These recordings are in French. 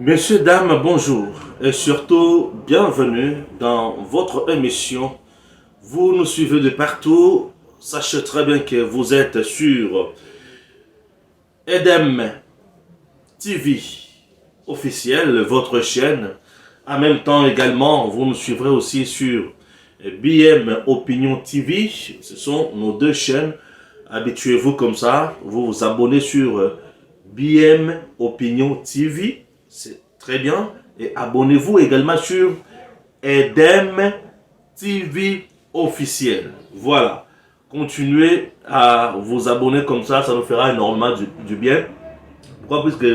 Messieurs, dames, bonjour et surtout bienvenue dans votre émission. Vous nous suivez de partout. Sachez très bien que vous êtes sur EDEM TV officiel, votre chaîne. En même temps également, vous nous suivrez aussi sur BM Opinion TV. Ce sont nos deux chaînes. Habituez-vous comme ça. Vous vous abonnez sur BM Opinion TV. C'est très bien. Et abonnez-vous également sur EDEM TV officiel. Voilà. Continuez à vous abonner comme ça nous fera énormément du bien. Pourquoi? Puisque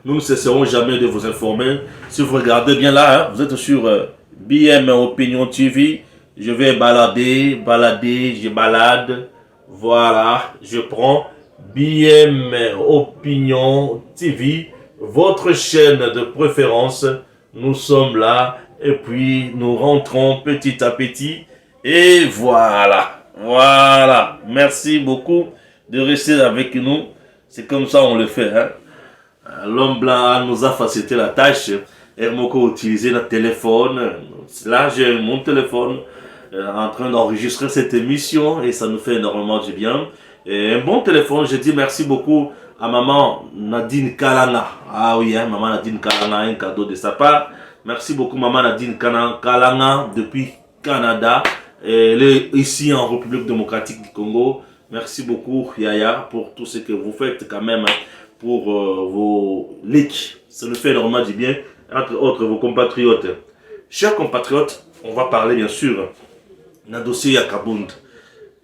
nous ne cesserons jamais de vous informer. Si vous regardez bien là, vous êtes sur BM Opinion TV. Je vais balader, je balade. Voilà, je prends BM Opinion TV, votre chaîne de préférence. Nous sommes là et puis nous rentrons petit à petit. Et voilà, voilà. Merci beaucoup de rester avec nous. C'est comme ça on le fait. Hein? L'homme blanc nous a facilité la tâche. Hermoko a utilisé notre téléphone. Là, j'ai mon téléphone en train d'enregistrer cette émission et ça nous fait énormément du bien. Et un bon téléphone, je dis merci beaucoup à maman Nadine Kalana. Ah oui, hein, maman Nadine Kalana, un cadeau de sa part. Merci beaucoup maman Nadine Kalana depuis Canada. Elle est ici en République démocratique du Congo. Merci beaucoup Yaya pour tout ce que vous faites quand même pour vos leaks. Ça nous fait énormément du bien, entre autres vos compatriotes. Chers compatriotes, on va parler bien sûr d'un dossier à Kabound.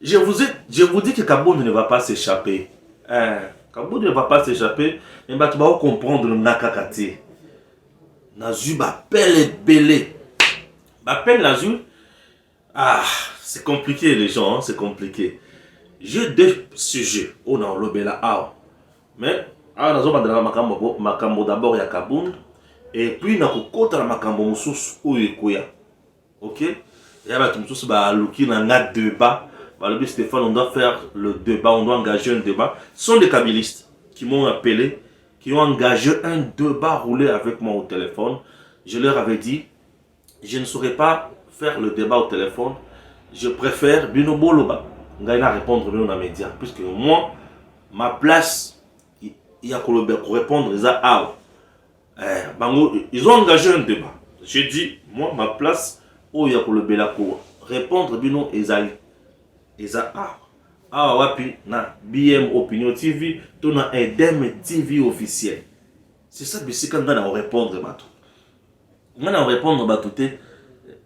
Je vous dis que Kabound ne va pas s'échapper. Kabound ne va pas s'échapper. Mais tu vas comprendre le Nakakati. Nazu va pelle belé. Peine Nazu. Ah, c'est compliqué les gens, hein, c'est compliqué. J'ai deux sujets. On a le là. Mais nous avons makambo d'abord ya Kabound. Et puis nous avons makambo mususu uyekoya. Ok? Il y a tout ça, il y a un débat. Le Stéphane, on doit faire le débat, on doit engager un débat. Ce sont des kabylistes qui m'ont appelé, qui ont engagé un débat roulé avec moi au téléphone. Je leur avais dit, je ne saurais pas faire le débat au téléphone. Je préfère Bino Boloba. Je vais répondre dans les médias. Puisque moi, ma place, il y a pour répondre. Ils ont engagé un débat. J'ai dit, moi, ma place, il y a pour le Belako. Répondre Bino Ezali. Wapi na BM Opinion TV, tu na EDEM TV officiel. C'est ça, mais c'est quand on va répondre. On va répondre,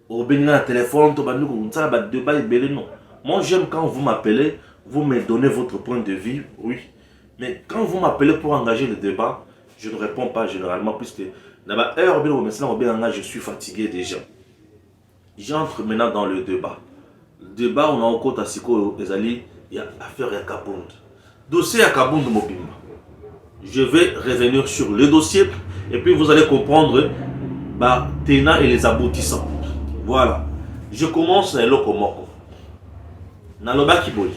au bénin téléphone, non. Moi, j'aime quand vous m'appelez, vous me donnez votre point de vue, oui. Mais quand vous m'appelez pour engager le débat, je ne réponds pas généralement, puisque je suis fatigué déjà. J'entre maintenant dans le débat. Le débat, on a encore Tassiko Ezali, il y a affaire à Kabound. Dossier à Kabound Mobimba. Je vais revenir sur le dossier et puis vous allez comprendre Tena et les aboutissants. Voilà. Je commence à Lokomoko. Naloba Kiboy.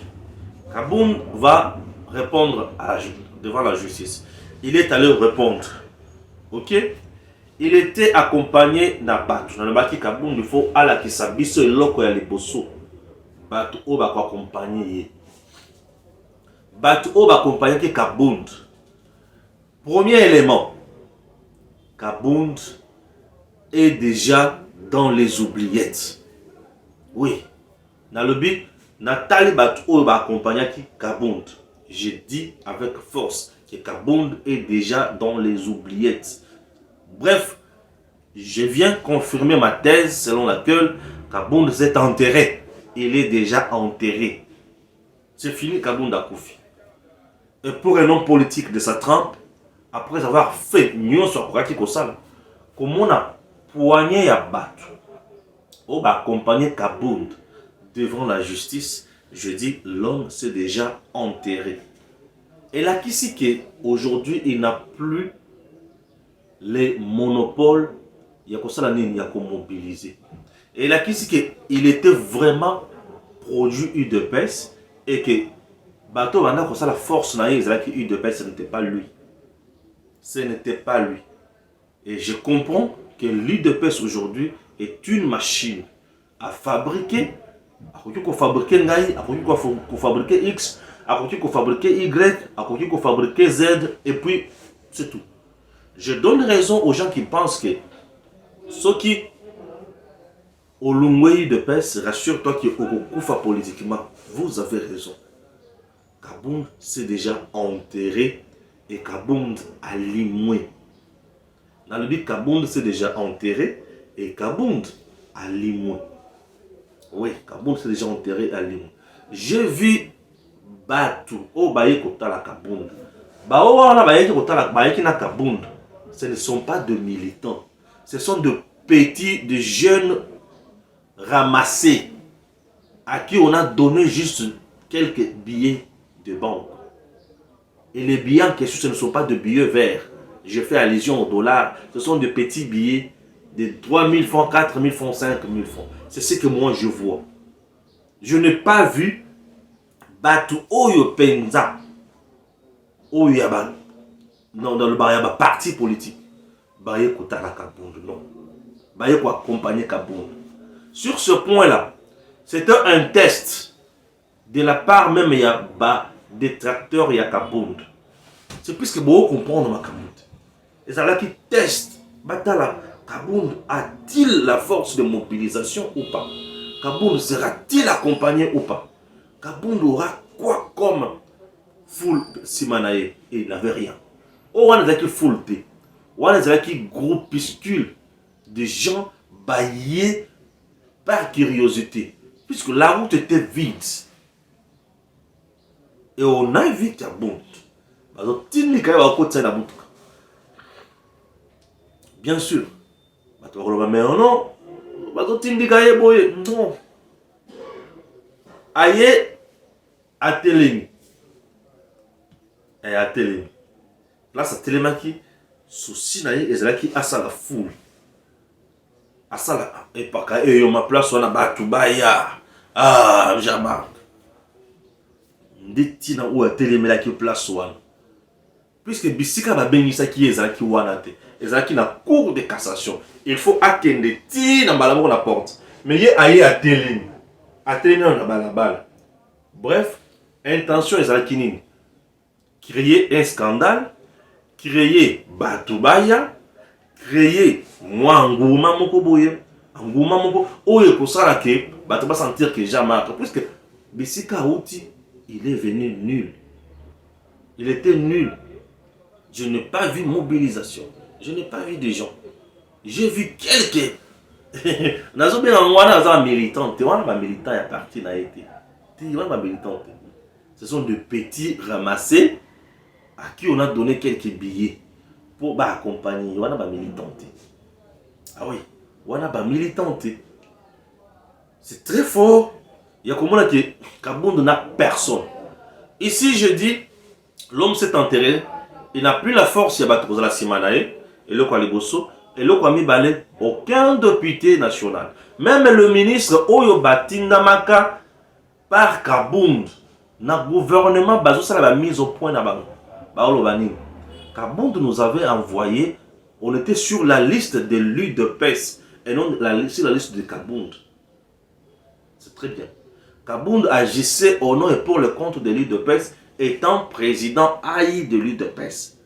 Kabound va répondre devant la justice. Il est allé répondre. Ok? Il était accompagné d'un bateau. Dans le bateau Kabound, il faut aller à Kisabiso et Loko ya Liboso. Bateau au va accompagner. Bateau au va accompagner Kabound. Premier élément. Kabound est déjà dans les oubliettes. Oui. Dans le but, Nathalie Bateau va accompagner Kabound. J'ai dit avec force que Kabound est déjà dans les oubliettes. Bref, je viens confirmer ma thèse selon laquelle Kabound s'est enterré. Il est déjà enterré. C'est fini, Kabound a Koufi. Et pour un homme politique de sa trempe, après avoir fait Nyon sur Kuraki Kosala, comme on a poigné à battre, on va accompagner Kabound devant la justice, je dis l'homme s'est déjà enterré. Et là, qui c'est qu'aujourd'hui, il n'a plus les monopoles, il y a comme ça l'année, il y a comme mobilisé. Et là, qui c'est qu'il était vraiment produit UDPS et que bateau maintenant comme ça la force naïe, c'est là que UDPS, ce n'était pas lui. Ce n'était pas lui. Et je comprends que l'UDPS aujourd'hui est une machine à fabriquer. À fabriquer Ngai, à fabriquer X, à fabriquer Y, à fabriquer Z, et puis c'est tout. Je donne raison aux gens qui pensent que ceux qui au Lungwei de PES, rassure-toi que Okufa politiquement, vous avez raison. Kabound s'est déjà enterré et Kabound a limoué. Dans le dit Kabound s'est déjà enterré et Kabound a limoué. Oui, Kabound s'est déjà enterré à limoué. J'ai vu Batu, oh baye kota la Kabound. Ba oh wana baye kota la baye ki na Kabound. Ce ne sont pas de militants. Ce sont de petits, de jeunes ramassés à qui on a donné juste quelques billets de banque. Et les billets en question, ce ne sont pas de billets verts. Je fais allusion au dollar. Ce sont de petits billets de 3 000 francs, 4 000 francs, 5 000 francs. C'est ce que moi je vois. Je n'ai pas vu Batu Oyo Penza Oyo Yaba dans le Bayaba parti politique. Baye Kotala Kabound, non. Baye ko accompagner Kabound. Sur ce point-là, c'était un test de la part même il y a des tracteurs, il y a Kabound. C'est plus que beaucoup comprendre ma Kabound. Et ça là qui teste. Batala, Kabound a-t-il la force de mobilisation ou pas? Kabound sera-t-il accompagné ou pas? Kabound aura quoi comme full Simanae? Et il n'avait rien. Oh, on a qui full T. On a qui groupuscule de gens baillés par curiosité. Puisque la route était vide. Et on a vu Kabound. Bien sûr. Mais non. Non. Aïe à Télémi. Et à Télémi. Là, c'est Télémaki. Souci naïe et c'est qui a ça la foule. A ça la. Et pas qu'à eux, ma place, on a battu Baya. Ah, j'amarre. Ndetina ou à Télémi là qui place one. Puisque Bissika va bénir ça qui est ça qui wanate. Et ça qui n'a cours de cassation. Il faut attendre ti dans la porte. Mais il y a aïe à Télémi. À Télémi on a la balle. Bref, intention est ça qui n'est. Créer un scandale. Créer Batubaya, créer moi Ngouma Mokoboye, Ngouma Moko, Oye Kosala ke, Batuba sentir que jamais, puisque Bissika Outi, il est venu nul. Il était nul. Je n'ai pas vu mobilisation. Je n'ai pas vu des gens. J'ai vu quelques. Nazo bien en wana za militant, te wana ba militant ya parti na été. Te wana ba militant. Ce sont de petits ramassés à qui on a donné quelques billets pour accompagner. On a militanté. Ah oui, on a militanté. C'est très fort. Il y a comment là que Kabound n'a personne. Ici, je dis, l'homme s'est enterré. Il n'a plus la force. Il y a Batozala Simanae et le Kwaliboso et le Kwami Balé. Aucun député national. Même le ministre Oyo Batindamaka par Kabound. Na gouvernement Bazo ça la mise au point d'abord. Kabound nous avait envoyé, on était sur la liste de l'UDPS et non sur la liste de Kabound. C'est très bien. Kabound agissait au nom et pour le compte de l'UDPS étant président AI de l'UDPS.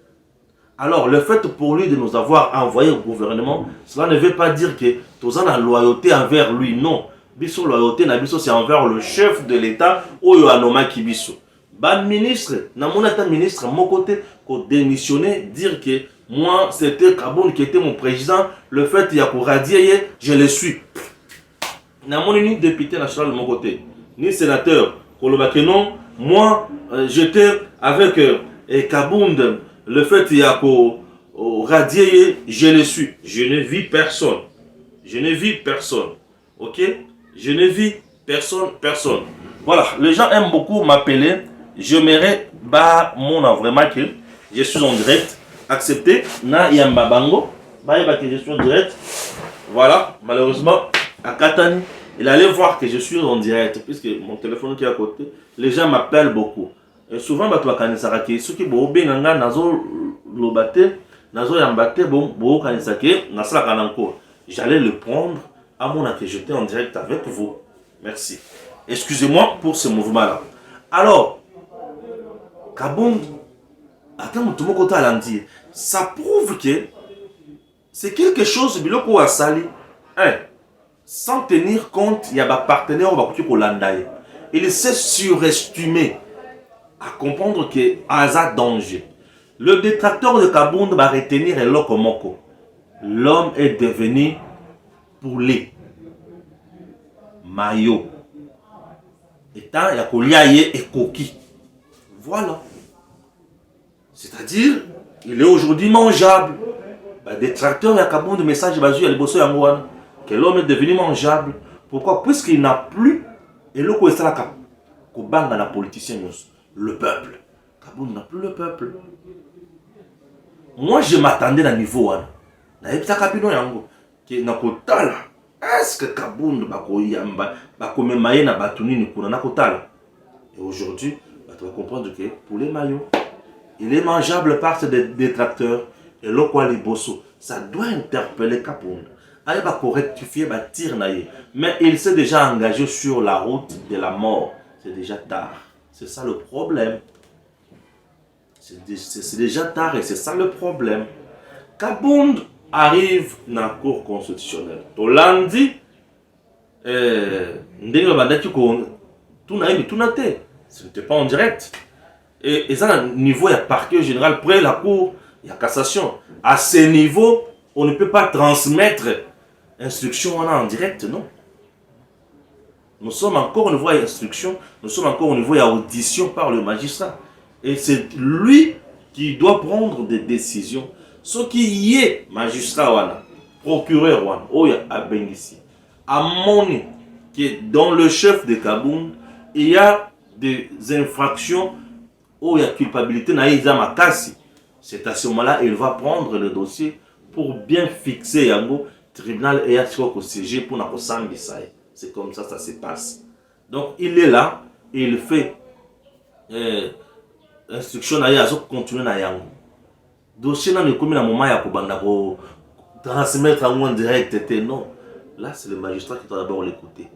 Alors le fait pour lui de nous avoir envoyé au gouvernement, cela ne veut pas dire que nous avons la loyauté envers lui, non. Biso loyauté na biso c'est envers le chef de l'État Oyo Anoma Kibiso. Ban ministre, na mon état ministre, à mon côté, qu'on démissionné, dire que moi, c'était Kabound qui était mon président, le fait qu'il y a pour radier, je le suis. Na mon ni député national de mon côté, ni sénateur, non, moi, j'étais avec Kabound, le fait qu'il y a pour radier, je le suis. Je ne vis personne. Je ne vis personne. Ok? Je ne vis personne. Voilà, les gens aiment beaucoup m'appeler. J'aimerais mon vraiment que je suis en direct. Accepté. Na yamba bango. Que je suis en direct. Voilà. Malheureusement, à Katani, il allait voir que je suis en direct. Puisque mon téléphone qui est à côté, les gens m'appellent beaucoup. Et souvent, ceux qui sont bien nazo lobate, nazo yambate bon kanisake nasala kananko. J'allais le prendre à mon que j'étais en direct avec vous. Merci. Excusez-moi pour ce mouvement-là. Alors, Kabound, attends, tout le monde a dit, ça prouve que c'est quelque chose biloko a sali. Hein, sans tenir compte, il y a des partenaires qui ont landaye. Il s'est surestimé à comprendre que Aza danger. Le détracteur de Kabound va retenir un lokomoko. L'homme est devenu poulet. Maillot. Étant, il y a Koliaye et Koki. Voilà. C'est-à-dire, il est aujourd'hui mangeable. Bah, détracteur, il y a Kabound de message basé à l'ebosso Yangouane. Que l'homme est devenu mangeable. Pourquoi? Puisqu'il n'a plus. Et le quoi est la Kobanga la politicien, le peuple. Kabound n'a plus le peuple. Moi, je m'attendais à niveau. Est-ce que Kabound et aujourd'hui, tu vas comprendre que pour les maillots, il est mangeable par ces détracteurs. Et là, quoi, les bossos, ça doit interpeller Kabound. Il va rectifier, va tirer. Mais il s'est déjà engagé sur la route de la mort. C'est déjà tard. C'est ça le problème. C'est déjà tard et c'est ça le problème. Kabound arrive dans la cour constitutionnelle. Tolandi, ce n'était pas en direct. Et ça, à niveau, il y a parquet général, près la cour, il y a cassation. À ce niveau, on ne peut pas transmettre instruction en direct, non. Nous sommes encore au niveau d'instruction, nous sommes encore au niveau d'audition par le magistrat. Et c'est lui qui doit prendre des décisions. Ce qui y est magistrat, procureur, à Bengisi, à Moni, qui est dans le chef de Kabound, il y a des infractions où il y a culpabilité, c'est à ce moment-là il va prendre le dossier pour bien fixer Yango, tribunal et au CG pour nous sambisaï. C'est comme ça se passe. Donc il est là, il fait instruction à continuer à Yango. Dossier n'a pas un moment où transmettre en direct. Non. Là, c'est le magistrat qui doit d'abord l'écouter.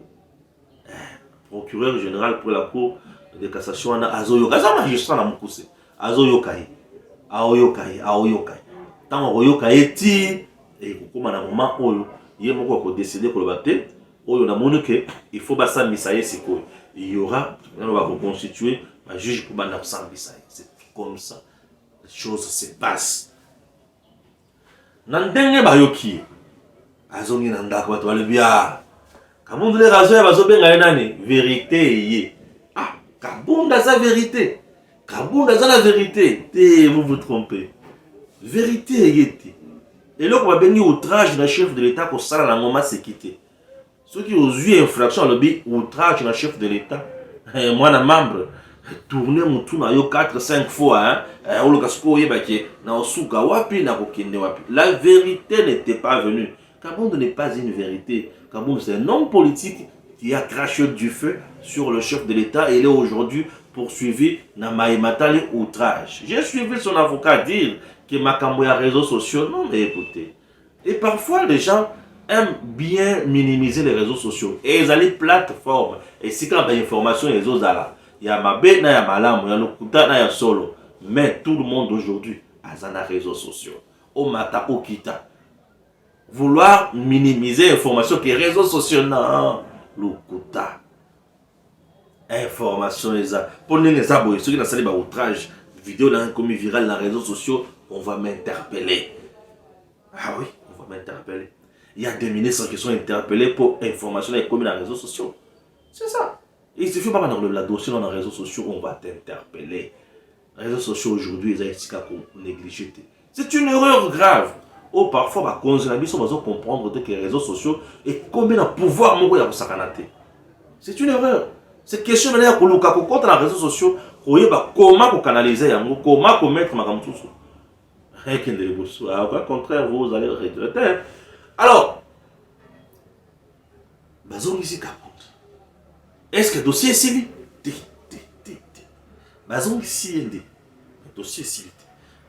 Procureur général pour la cour de cassation, Azoyokai. C'est un magistrat qui m'a dit Azoyokai. Aoyokai. Tant Aoyokai, et comme à un moment où il y a décidé pour le battre, il faut que ça il y aura, on va reconstituer un juge pour le c'est comme ça. Les choses se passent. Nandenge bayoki. Azongi nandako bato balebia. Kabound le razo ya bazobenga nani? Vérité yé. Ah, Kabound a sa vérité. Kabound a la vérité. Vous vous trompez. Vérité yé. Et là, on va bénir outrage d'un chef de l'État pour ça la moment c'est quitté. Ceux qui ont eu infraction lobby outrage d'un chef de l'État. Moi un membre tourner mon tour na yo 4-5 fois la vérité n'était pas venue. Kabound n'est pas une vérité. Kabound c'est un homme politique qui a craché du feu sur le chef de l'État et il est aujourd'hui poursuivi dans Maïmatali outrage. J'ai suivi son avocat dire que Makambo a réseaux sociaux. Non mais écoutez. Et parfois les gens aiment bien minimiser les réseaux sociaux. Et ils ont les plateformes. Et si quand il y a information, ils osent là. Il y a ma bête, il y a ma lame, il y a le kuta, il y a solo. Mais tout le monde aujourd'hui a des réseaux sociaux. Au mata, au kita. Vouloir minimiser l'information que les réseaux sociaux, non. Le kuta. Information, les a. Pour les abonnés, ceux qui ont salé outrage, vidéo dans un commis viral dans les réseaux sociaux, on va m'interpeller. Ah oui, on va m'interpeller. Il y a des ministres qui sont interpellés pour information et commis dans les réseaux sociaux. C'est ça. Il suffit pas dans le dossier dans les réseaux sociaux, on va t'interpeller. Les réseaux sociaux aujourd'hui, ils ont négligé. C'est une erreur grave. Ou parfois, on va comprendre que les réseaux sociaux et combien de pouvoir c'est une erreur. C'est question de dire que contre les réseaux sociaux, comment canaliser, comment mettre ma gamme tout ça. Au contraire, vous allez regretter. Alors, est-ce que le dossier est civil? Bazong ici, le dossier est civil.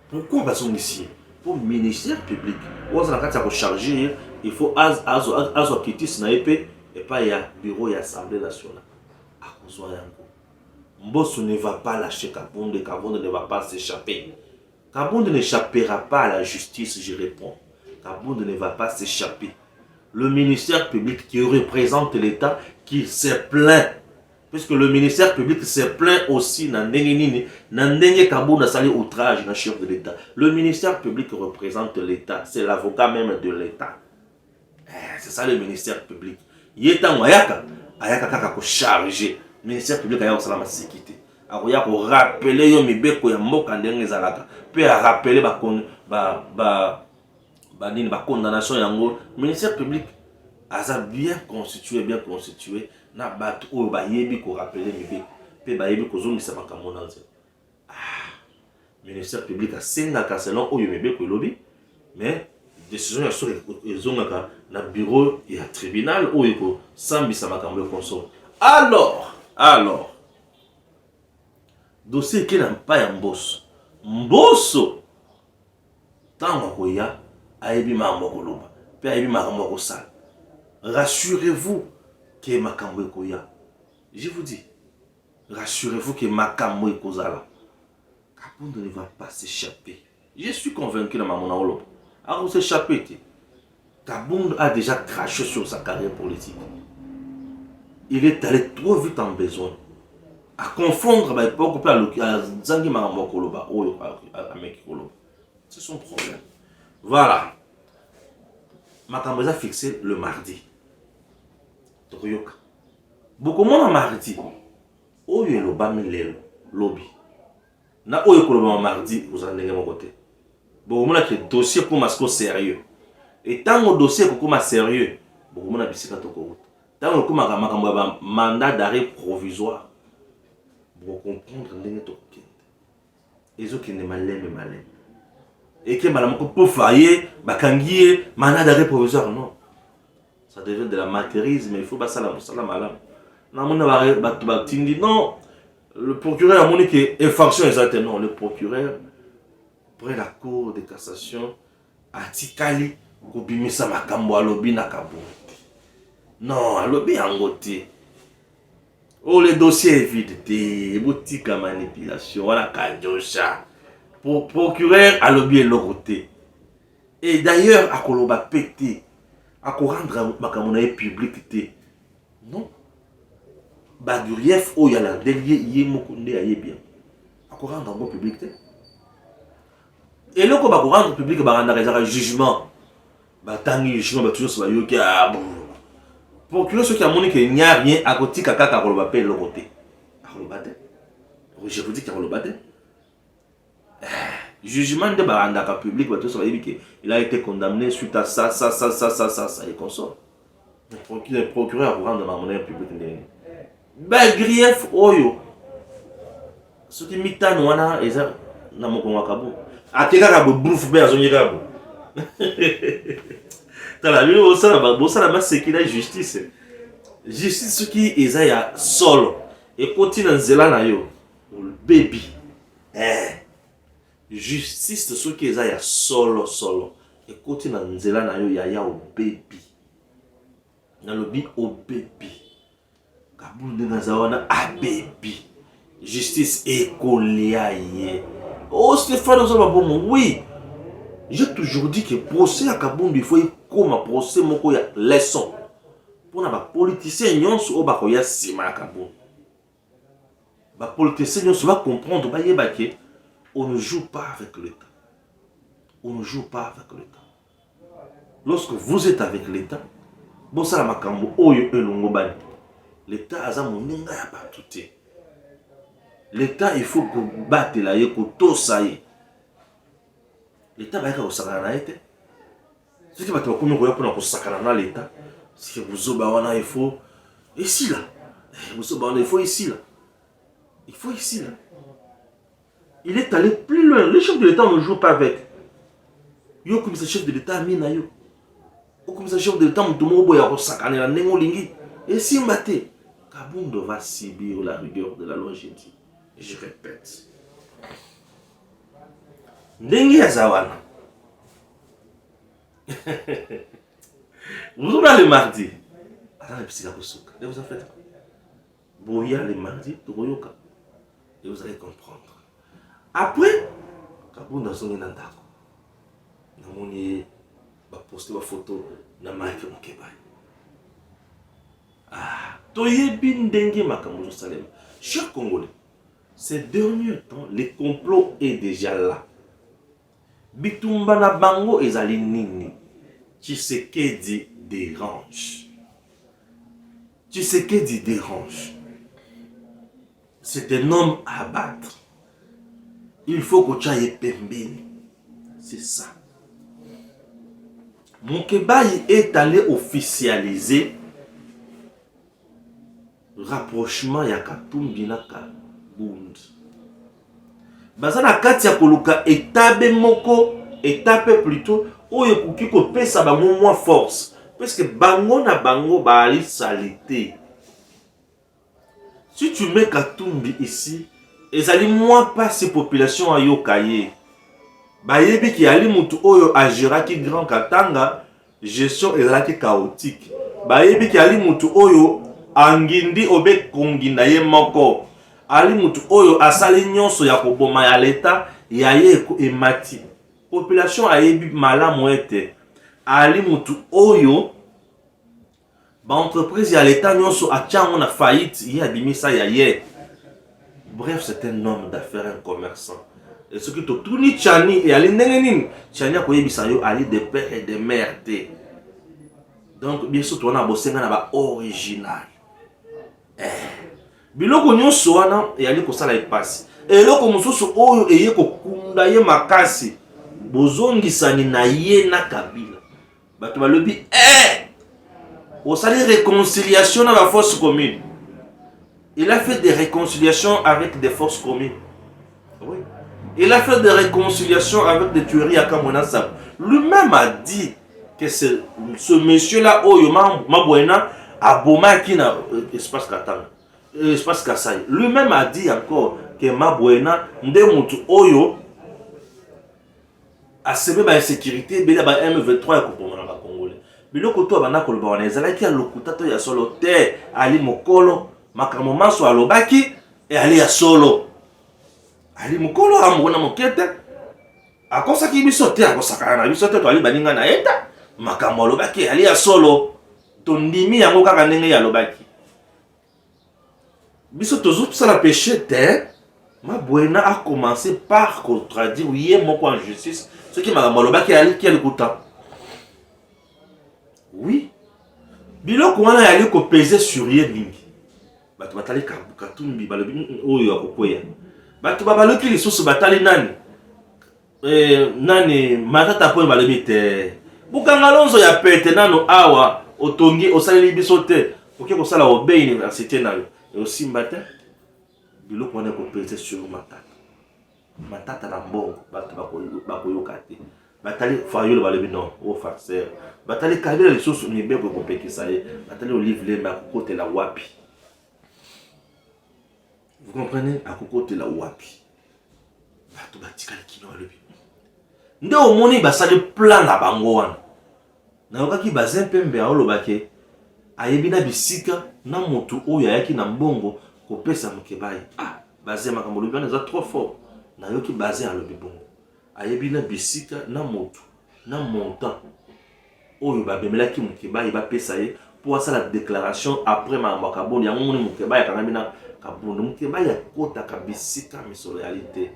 Pourquoi Bazong ici? pour le ministère public. Quand on a chargé, il faut azo quitter sniper et pas il y a bureau et assemblée nationale. À cause de Mbosso ne va pas lâcher Kabonde, Kabonde ne va pas s'échapper. Kabonde n'échappera pas à la justice, je réponds. Kabonde ne va pas s'échapper. Le ministère public qui représente l'État, qui s'est plaint, puisque le ministère public s'est plaint aussi dans Kabonde a sali outrage dans le chef de l'État. Le ministère public représente l'État, c'est l'avocat même de l'État. C'est ça le ministère public. Il est en Ayaka kaka chargé. Le ministère public a la sécurité. Il a rappeler yo mibeko ya mboka ndenge ezalaka. Puis a rappeler ba condamnation yango. Le ministère public a bien constitué na bat o ba yebi ko rappeler mibeko. Puis ba yebi ko zongisa makambo nanze. Ministère public a senga selon oyo mibeko lobi, mais décision ya sur ezongaka na bureau et tribunal ou eko sambisa makambo konso. Alors dossier qui n'a pas ya Mbosso tango koya ayebi makambo koloba pe ayebi makambo kosala. Rassurez-vous que makambo koya. Je vous dis, rassurez-vous que makambo kozala. Kabonde ne va pas s'échapper. Je suis convaincu dans ma monaolo. Alors s'échapper. Kabonde a déjà craché sur sa carrière politique. Il est allé trop vite en besoin. À confondre avec Zangi Marambo Koloba. C'est son problème. Voilà. Makambo a fixé le mardi. Toyoka. Beaucoup de monde mardi. Oyo Lobami Lelo. Lobby. Na oyo Koloba mardi, vous en avez mon côté. Beaucoup de monde a un dossier pour masco sérieux. Et tant que le dossier est sérieux, beaucoup de monde a bisika toko. Tant que le mandat d'arrêt provisoire, vous comprendre l'ennemi toko. Et ceux qui ne malin. Et que madame pour faillir, bakangier, mandat d'arrêt provisoire, non. Ça devient de la matérisme, mais il faut pas ça la malam. Non, le procureur a montré que infraction exacte, non, le procureur, près la cour de cassation, a tikali, kobimisa makambo alobi na Kabonde. Non, alobi angote. Oh, le dossier est vide, boutique à manipulation, voilà kanjosha. Pour procureur alobi elogote. Et d'ailleurs, à koloba pété, à rendre makambo public té. Non. Bagurief o yala délié yemokunde aye bien. À rendre un bon public té. Et là, quand on rendre public, on a un jugement. Tangi jugement, on a toujours ce qui a bon. Pour que ceux qui ont montré qu'il n'y a rien à côté, kaka ka koloba pe le côté. Je vous dis qu'il y a le bâté. Jugement de barandaka public, il a été condamné suite à ça, et qu'on sort. Le procureur a rendre ma monnaie publique. Bagrief oyo. Ce qui m'étonne, wana, et ça, na mon wakabo. Ateka ka bouffe be azongi kabo. Tala lui osala ba sekila justice. Justice ce qui eza ya solo. Et continue nzela na yo. Baby. Justice ce qui eza ya solo. Et continue nzela na yo ya o baby. Na lobi o baby. Kabunde na zawana a baby. Justice ekolia ye. Oh Stéphane Ozobabomo, oui. J'ai toujours dit que procès à Kabonde, il faut comme un procès moko ya leçon. Pour na ba politicien nyonso o ba ko ya sima Kabonde. Ba politicien nyonso va comprendre ba yeba ke on ne joue pas avec l'État. On ne joue pas avec l'État. Lorsque vous êtes avec l'État, bon ça la makambo oyo elongo bani. L'État a moninga ya batuté. L'État, il faut que batte la ye, que tout ça y est. L'État va être au sakana été. Ce qui va te dire pour nous sakana l'État, c'est que vous il faut ici là. Vous il faut ici là. Il faut ici là. Il est allé plus loin. Le chef de l'État ne joue pas avec. Yo comme ce chef de l'État mina yo. Ou comme ce chef de l'État mutumo boya ko sakana la nengo lingi. Et si mbaté, Kabonde va subir la rigueur de la loi, j'ai dit. Je répète. Ndenge ya zawana. Vous ouvrez le mardi. Alors, et vous en faites quoi? Boya le mardi, Togoyoka. Et vous allez comprendre. Après, Kabunda songi na ndako. Namoni ba poster ba photo na Mike Mokeba. Ah, toyebi ndenge makambo Salem. Chers Congolais, ces derniers temps, le complot est déjà là. Bitumba na bango ezali nini? Tshisekedi dérange. Tshisekedi dérange. C'est un homme à abattre. Il faut que tu ailles pembeni. C'est ça. Mokebai est allé officialiser le rapprochement ya Katumbi na Kabund. Bazana kati ya koluka etape moko, etape plutôt, oyo kuki ko pesa bango moins force. Parce que bango na bango bali salité. Si tu mets Katumbi ici, ezali moins pas ces populations à yokaye. Bayebi ki ali mutu oyo agiraki Grand Katanga, gestion ezalaki chaotique. Bayebi ki ali mutu oyo angindi obe konginda ye moko. Ali mutu oyo asali nyonso ya koboma ya leta ya ye emati. Population ayebi malamu ete. Ali mutu oyo ba entreprise ya leta nyonso atiango na faillite ye abimisa ya ye. Bref, c'est un homme d'affaires, un commerçant. Et ce qui te tourne Tchani et Ali Nengenin, Tchani a koyebisayo Ali de père et de mère. Donc, bien sûr, tu as bossé na original. Biloko nyonso wana eyali kosala epasi. Eloko mosusu oyo eye kokunda ye makasi. Bozongisani na ye na Kabila. Bato balobi osali réconciliation na la force commune. Il a fait des réconciliations avec des forces communes. Oui. Il a fait des réconciliations avec des tueries à Kamona Sab. Lui-même a dit que ce monsieur-là, Oyo Mabouena, a Bomaki na espace Katanga. Espace Kassai. Lui-même a dit encore que Mabouena, Ndemutu Oyo, a semé ma insécurité, mais il y a M23 pour mon Congolais. Mais le côté à Banakolo Banezala qui a le coutato ya solo te, Ali Mokolo. Makambo maso alobaki et ali ya solo. Ali mukolo amona mokete. Akosaki biso te akosaka na biso te to ali baninga na eta. Makambo alobaki ali ya solo. Tondimi yango kaka ndenge ya lobaki. Biso tozo sala péché te. Mabouena a commencé par contradire yé moko en justice ce qui makambo alobaki ali ki alikuta. Oui. Biloko wana yali ko peser sur yé mingi. Bato batali Katumbi balobi oyo akokwea. Bato babaloki lisusu batali nani? Nani matata po balobi te. Bukanga lonzo ya pete nano awa otongi osali biso te. Oke ko sala obey université na yo. Et aussi mbata biloko wana ko pete sur matata. Matata na mbongo bato bakoyoka te. Batali fayolo balobi non, o farceur. Batali kabila lisusu ni beko ko pekisa ye. Batali olive le ma kote la wapi. Vous comprenez? À côté la wapi. Bato batikali kino alobi. Nde omoni basali plan na bango wana. Na yokaki bazempembe aolobake ayebi na bisika na motu oyo ayaki na mbongo kopesa Mokebai. Ah, bazé makambo lobi wana eza trop fort. Na yoki bazé alobi bongo. Ayebi na bisika na motu na montant oyo babemelaki Mokebai ba pesa ye pour ça la déclaration après Makaboni yango moni Mokebai akangami na Kabundu. Mokebai akota kabisika misolo réalité.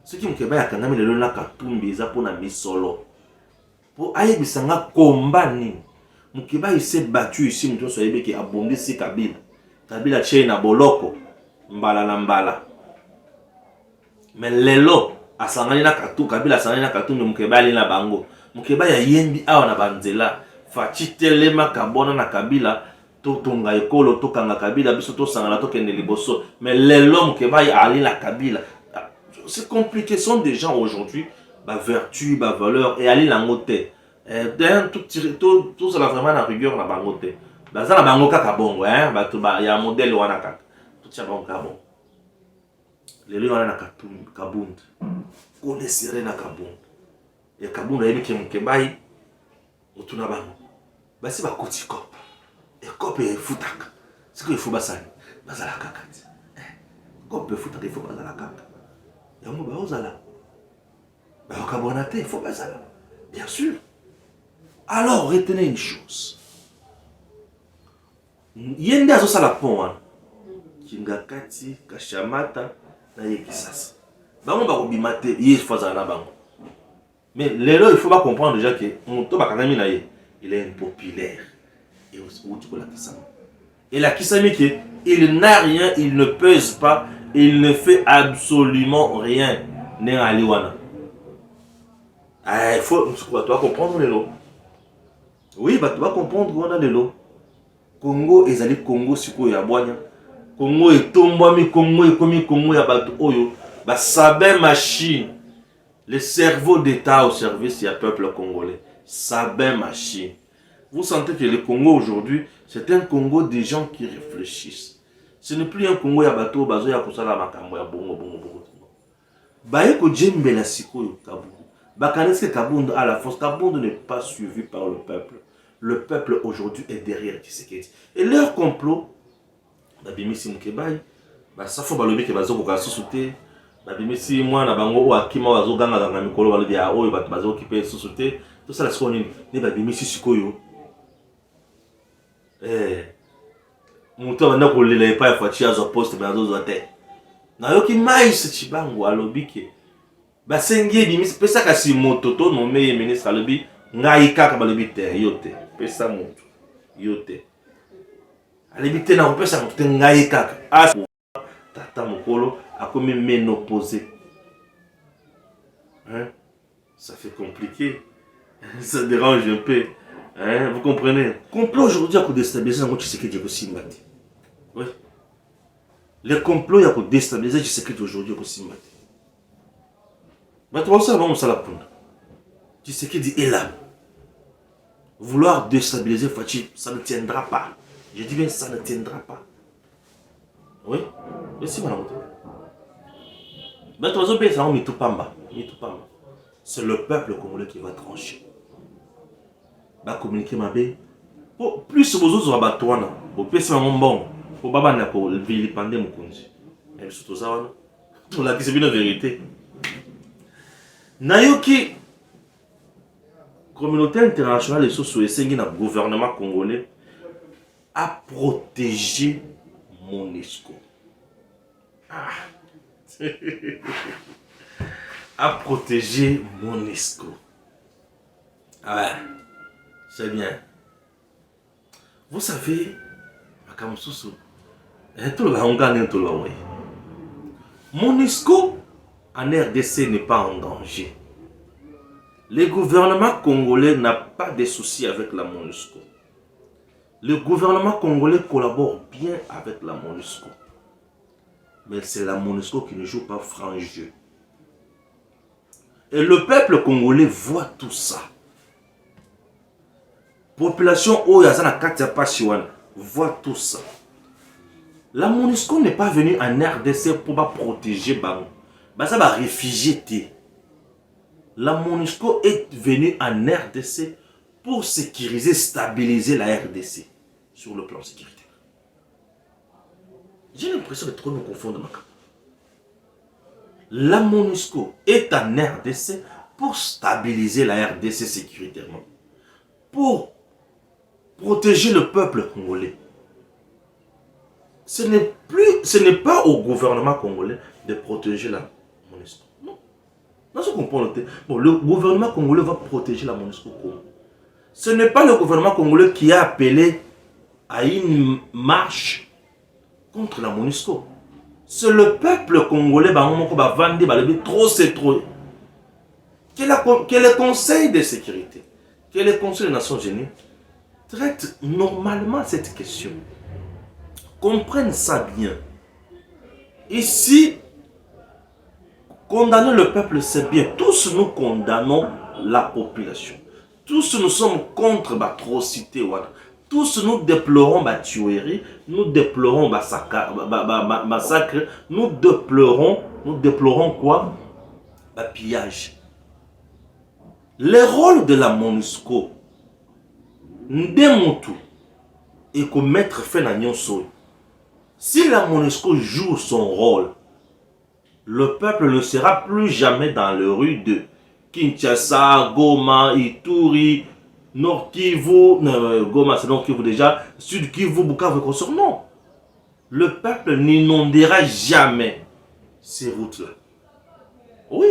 Ce qui Mokebai akangami lelo na Katumbi eza pona misolo. Pour ayebisanga komba nini. Mokebai s'est battu ici muto so yebeki abondisi Kabila. Kabila tche na boloko mbala na mbala. Mais lelo asangani na Katumbi, Kabila asangani na Katumbi Mokebai na bango. Mokebai ayembi awa na banzela. Fachitelema kabona na Kabila. Totonga ekolo tokanga Kabila biso tosangana tokende liboso. Mais lelo Mokebai ali la Kabila. C'est compliqué, ce sont des gens aujourd'hui ba vertu, ba valeur et ali la ngote. D'ailleurs tout ça vraiment na rigueur na bangote. Baza na bango kaka bongo ba to ba ya modèle wana kaka. Tout ça bon kabon. Lelo wana na Katumbi Kabund. Kone sere na Kabund. Et Kabund ayebi ke Mokebai otuna bango basi bakoti kope ekope efutaka siko ifo basali bazala kaka ti kope efutaka ifo bazala kaka yango baozala bakabona te ifo bazala bien sûr. Alors retenez une chose, yende azosala pont wana kingakati kashamata na ye kisasa bango bakobima te ye ifo azala na bango. Mais lelo il faut pas comprendre déjà que moto bakangami na ye il est impopulaire et outi ko la kisama et la kisami que il n'a rien, il ne pèse pas, il ne fait absolument rien ne aliwana. Ah il faut tu dois comprendre lelo. Oui bah tu vas comprendre wana lelo. Congo ezali Congo siko ya bwanya. Congo etombwami Congo ekomi Congo ya bato oyo ba sabe machine. Le cerveau d'État au service du peuple congolais. Sabin machine. Vous sentez que le Congo aujourd'hui, c'est un Congo des gens qui réfléchissent. Ce n'est plus un Congo ya bateau, bazo ya kusala makambo ya bongo bongo bongo. Baye ko djembe la sikoyo Kabundu. Bakaneske Kabundu à la force. Kabundu n'est pas suivi par le peuple. Le peuple aujourd'hui est derrière Tshisekedi. Et leur complot, babimisi mukebai, ba safo balobi ke bazo ko kasusuté. Babimisi mwana bango o akima wazo ganga ganga mikolo balobi ya oyo bato bazo occupé susuté. Tout ça la siko nini ne babimisi sikoyo. Muto banda ko lela epa ya fachi azo poste bazo zote. Na yoki mais chibango alobi ke basengi bimisi pesa kasi moto to no meye ministre alobi ngai kaka balobi te yote pesa moto yote alobi te na pesa moto te ngai kaka as tata mokolo a comme ménopausé. Hein? Ça fait compliqué. Ça dérange un peu. Hein? Vous comprenez? Complot aujourd'hui a déstabilisé un Tshisekedi aussi. Oui. Le complot a déstabilisé Tshisekedi aujourd'hui aussi. Mais tu vois ça, on la poule. Tshisekedi est là. Vouloir déstabiliser Fachi, ça ne tiendra pas. Je dis bien ça ne tiendra pas. Oui? Merci madame. C'est le peuple congolais qui va trancher. Va communiquer ma bé. Plus vous autres abattoirs, vous pouvez faire mon bon. Pour baba na ko vilipande mukunzi. Et surtout ça, tout la qui c'est une vérité. Nayoki communauté internationale et socio-économique na gouvernement congolais a protégé MONUSCO. A protégé MONUSCO. Ah, c'est bien. Vous savez, MONUSCO en RDC n'est pas en danger. Le gouvernement congolais n'a pas de soucis avec la MONUSCO. Le gouvernement congolais collabore bien avec la MONUSCO. Mais c'est la MONUSCO qui ne joue pas franc jeu. Et le peuple congolais voit tout ça. Population Oyazana Katiapashiwan voit tout ça. La MONUSCO n'est pas venue en RDC pour protéger Bango. Ça va réfugier. La MONUSCO est venue en RDC pour sécuriser, stabiliser la RDC sur le plan sécuritaire. J'ai l'impression de trop nous confondre. La MONUSCO est en RDC pour stabiliser la RDC sécuritairement. Pour protéger le peuple congolais. Ce n'est pas au gouvernement congolais de protéger la MONUSCO. Non. Dans ce qu'on peut noter, bon, le gouvernement congolais va protéger la MONUSCO. Ce n'est pas le gouvernement congolais qui a appelé à une marche contre la MONUSCO. C'est le peuple congolais qui va vendre trop c'est trop. Quel est le Conseil de sécurité, quel est le Conseil des Nations Unies traite normalement cette question. Comprennent ça bien. Ici, condamner le peuple, c'est bien. Tous nous condamnons la population. Tous nous sommes contre l'atrocité. Tous nous déplorons la tuerie. Nous déplorons le massacre. Nous déplorons quoi? Le pillage. Le rôle de la MONUSCO Ndemotu et qu'on mettre fin à nyonso. Si la MONUSCO joue son rôle, le peuple ne sera plus jamais dans les rues de Kinshasa, Goma, Ituri, Nord Kivu, Goma c'est Nord Kivu déjà, Sud Kivu, Bukavu, non. Le peuple n'inondera jamais ces routes-là. Oui.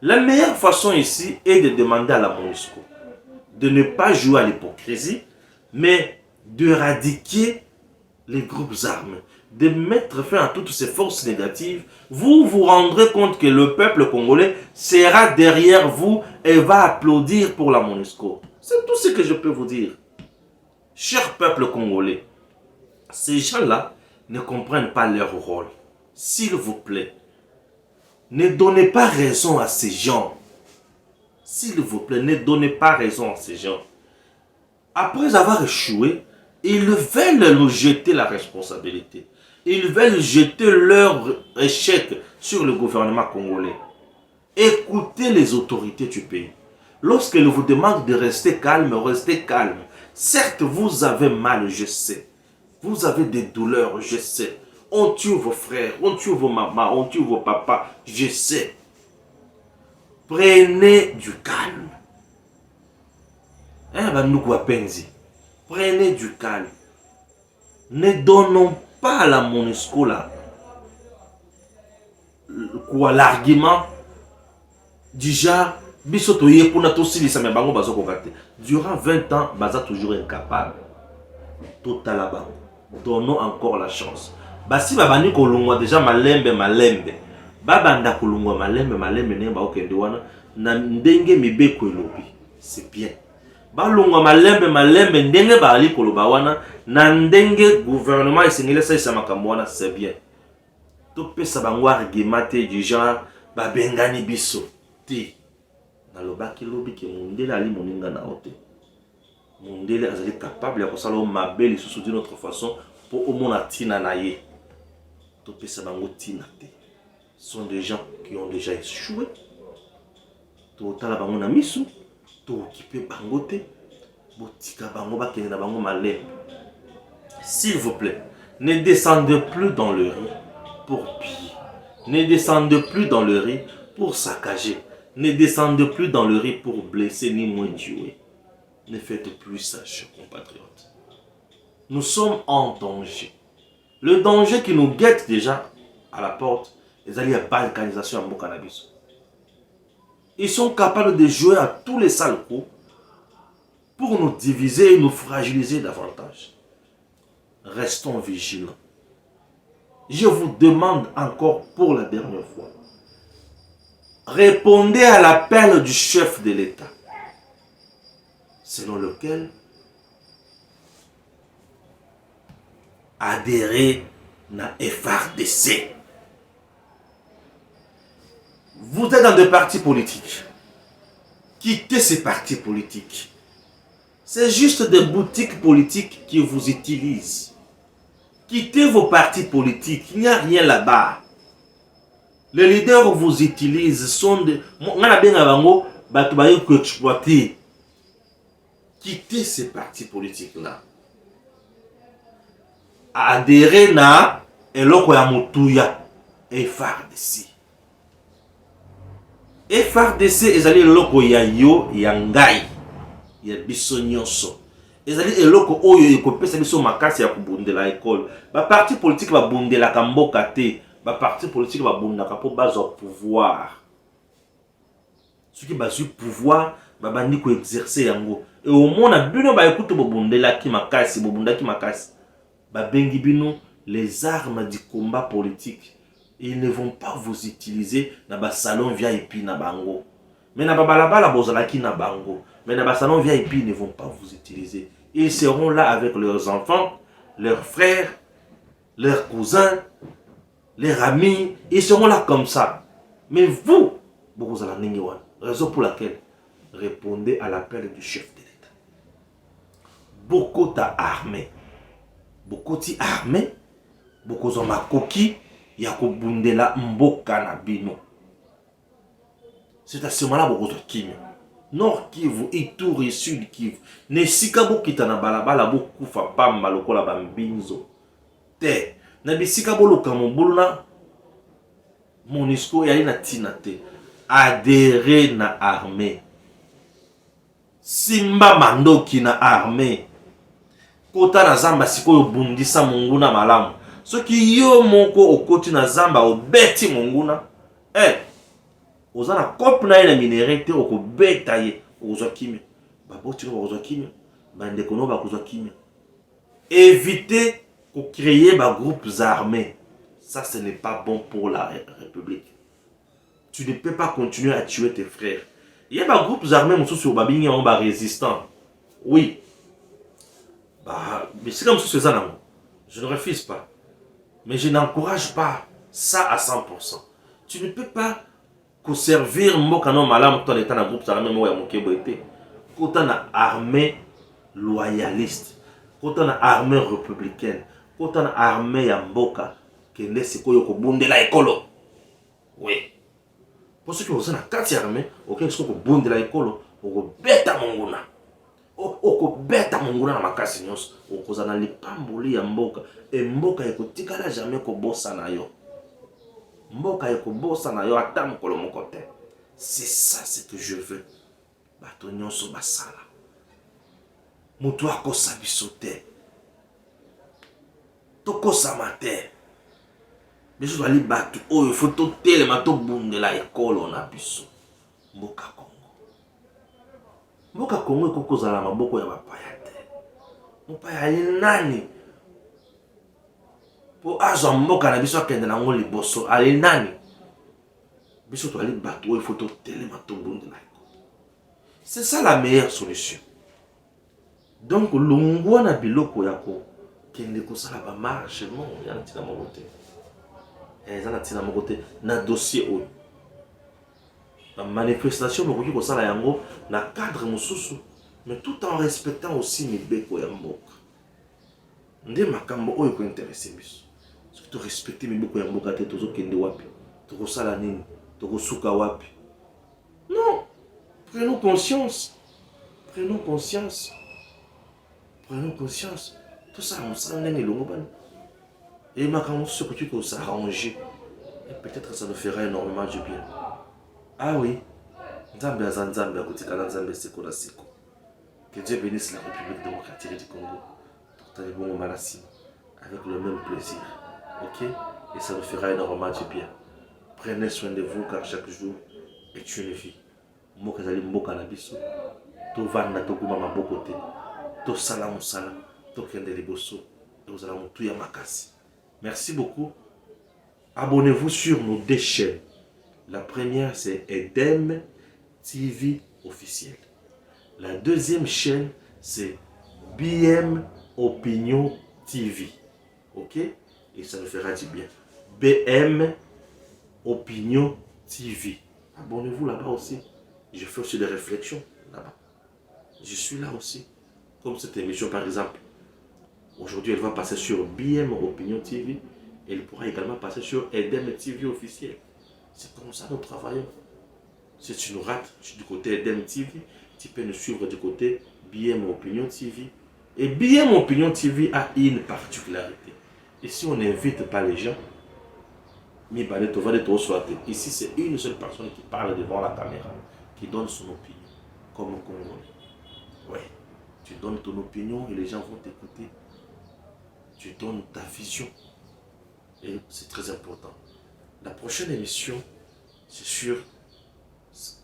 La meilleure façon ici est de demander à la MONUSCO de ne pas jouer à l'hypocrisie, mais d'éradiquer les groupes armés, de mettre fin à toutes ces forces négatives. Vous vous rendrez compte que le peuple congolais sera derrière vous et va applaudir pour la MONUSCO. C'est tout ce que je peux vous dire. Cher peuple congolais, ces gens-là ne comprennent pas leur rôle. S'il vous plaît, ne donnez pas raison à ces gens. S'il vous plaît, ne donnez pas raison à ces gens. Après avoir échoué, ils veulent nous jeter la responsabilité. Ils veulent jeter leur échec sur le gouvernement congolais. Écoutez les autorités du pays. Lorsqu'elles vous demandent de rester calme, restez calme. Certes, vous avez mal, je sais. Vous avez des douleurs, je sais. On tue vos frères, on tue vos mamans, on tue vos papas, je sais. Prenez du calme. Prenez du calme. Ne donnons pas à la MONUSCO là l'argument du genre durant 20 ans, Baza toujours incapable. Total. Donnons encore la chance. Basi babani kolungwa déjà malembe. Babanda kolungwa malembe ne ba okende wana na ndenge mibeko elobi. C'est bien. Balungwa malembe ndenge ba ali koloba wana na ndenge gouvernement esengele sa makambo wana, c'est bien. To pesa bango argument du genre babengani biso ti na lobaki lobi ke mundele ali moninga na ote. Mundele azali capable ya kosala mabeli sous d'une autre façon pour au moins tina na ye. To pesa bango tina te. Ce sont des gens qui ont déjà échoué. To tala bango na misu, to occupé bango te, botika bango ba kende na bango malem. S'il vous plaît, ne descendez plus dans le riz pour piller. Ne descendez plus dans le riz pour saccager. Ne descendez plus dans le riz pour blesser ni moins tuer. Ne faites plus ça, chers compatriotes. Nous sommes en danger. Le danger qui nous guette déjà à la porte, les alliés à balkanisation en Bocannabis. Ils sont capables de jouer à tous les sales coups pour nous diviser et nous fragiliser davantage. Restons vigilants. Je vous demande encore pour la dernière fois, répondez à l'appel du chef de l'État, selon lequel adhérer à FARDC. Vous êtes dans des partis politiques. Quittez ces partis politiques. C'est juste des boutiques politiques qui vous utilisent. Quittez vos partis politiques. Il n'y a rien là-bas. Les leaders vous utilisent. Sont des... Quittez ces partis politiques-là. Adhérer na eloko ya mutuya FARDC. FARDC ezali eloko ya yo ya ngai ya biso nyonso. Ezali eloko oyo ekopesa biso makasi ya kubundela école. Ba parti politique ba bundela kamboka te. Ba parti politique ba bundaka po bazwa pouvoir. Ce qui bazu pouvoir ba bandi ko exercer yango. Et au moins bino ba écoute bo bundela ki makasi, bo bundaki makasi. Ba bengi bino les armes du combat politique. Ils ne vont pas vous utiliser dans le salon VIP na bango. Mais na balabala bozalaki na bango. Mais dans le salon VIP, ils ne vont pas vous utiliser. Ils seront là avec leurs enfants, leurs frères, leurs cousins, leurs amis. Ils seront là comme ça. Mais vous, vous allez n'ignorer. Raison pour laquelle répondez à l'appel du chef de l'État. Beaucoup t'a armé. Beaucoup t'y armé. Beaucoup ont makoki. Yakobundela mboka na bino. C'est à ce moment-là beaucoup de kimia. Nord Kivu, Ituri, Sud Kivu. Ne sikabo kitana balabala boku fa pamba lokola bambinzo. Te. Na bisikabo lokamobulu na Monisco yali na tina te. Adhérer na armée. Simba mandoki na armée. Kota na zamba sikoyo bundisa monguna malamu. Soki yo moko okoti na zamba obeti monguna. Oza na kope na ye na minere te okobeta ye okozwa kimia. Baboti no bakozwa kimia. Bandeko no bakozwa kimia. Évitez de créer des groupes armés. Ça, ce n'est pas bon pour la République. Tu ne peux pas continuer à tuer tes frères. Il y a des groupes armés qui sont résistants. Oui. Mais c'est comme ça. Je ne refuse pas. Mais je n'encourage pas ça à 100%. Tu ne peux pas servir Mokano Malam tout en étant dans groupe armé quand on a armée loyaliste, quand on a armée républicaine, quand on a armée Yamboka, qui est ce qu'on a bondé la école. Oui. Pour ceux qui ont une carte armée, auquel ils ont bondé la école, on bête à Mongona. On bête à Mongona dans ma casse, on a les pamboli Yamboka. Et Mboka est côté qu'elle n'a jamais bossa na yo. Mboka est bossa na yo, attends mon côté. C'est ça ce que je veux. Batonyon so basala. Mutu akosa biso te. Tokosa mate. Biso twali batu oyo faut totelema tobundela ekolo na biso. Mboka Congo. Mboka Congo ekokozala maboko ya bapaya te. Mopaya ye nani? Po azwa mboka na biso akende nango liboso ale nani? Biso twali batu oyo faut totelema tobundela ekolo. C'est ça la meilleure solution. Donc, l'ongwa na biloko yako kende kosala ba marche non ya tina mokote. Eza tina mokote na dossier oyo. La manifestation mokoki kosala yango na cadre mosusu, mais tout en respectant aussi mibeko ya mboka. Nde makambo oyo ko intéresser biso. Soki to respecter mibeko ya mboka te tozo kende wapi? To kosala nini? To kosuka wapi? Non. Prenons conscience. Prenons conscience. Prenons conscience. Tout ça, on s'en est le mobile. Et ma quand ce que tu peux s'arranger. Et peut-être ça nous fera énormément du bien. Ah oui. Nzambe Nzambe à côté de Nzambe Seko la Seko. Que Dieu bénisse la République démocratique du Congo. Tout est bon Malassim. Avec le même plaisir. Ok? Et ça nous fera énormément du bien. Prenez soin de vous car chaque jour est une vie. Mboka zali mboka na biso to vanda to kuma maboko te to sala musala to kende liboso et vous allez mutu ya makasi. Merci beaucoup. Abonnez-vous sur nos deux chaînes. La première c'est Edem TV officiel. La deuxième chaîne c'est BM Opinion TV. OK? Et ça nous fera du bien. BM Opinion TV. Abonnez-vous là-bas aussi. Je fais aussi des réflexions là-bas. Je suis là aussi. Comme cette émission par exemple. Aujourd'hui elle va passer sur BM Opinion TV. Et elle pourra également passer sur Edem TV officiel. C'est comme ça nous travaillons. Si tu nous rates du côté Edem TV, tu peux nous suivre du côté BM Opinion TV. Et BM Opinion TV a une particularité. Ici on n'invite pas les gens. Ici c'est une seule personne qui parle devant la caméra. Qui donne son opinion, comme un Congolais. Oui, tu donnes ton opinion et les gens vont t'écouter. Tu donnes ta vision. Et c'est très important. La prochaine émission, c'est sur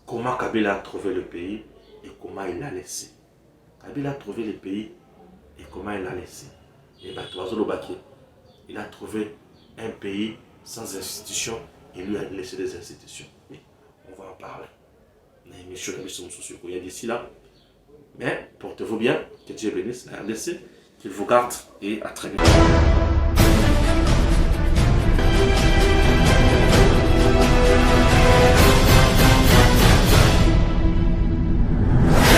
comment Kabila a trouvé le pays et comment il l'a laissé. Kabila a trouvé le pays et comment il l'a laissé. Et il a trouvé un pays sans institutions et lui a laissé des institutions. Mais on va en parler. D'ici là, mais portez-vous bien, que Dieu bénisse la RDC, qu'il vous garde et à très bientôt.